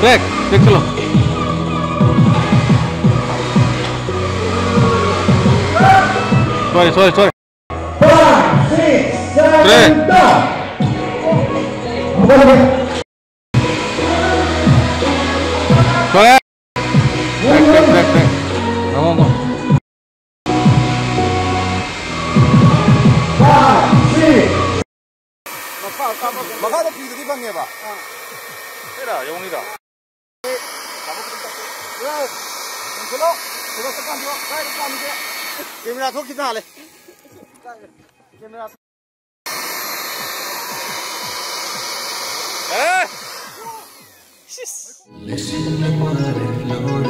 Break break चलो। Sorry sorry sorry. 5, 6, 7, Soalnya brek. Ngomong. 5, 6. Makanya di depannya Pak. Mira, yang mira. Chalo, chalo tekan dulu. Saya depan dia. Kamera थोक कितना हाल है? Camera Listen to what it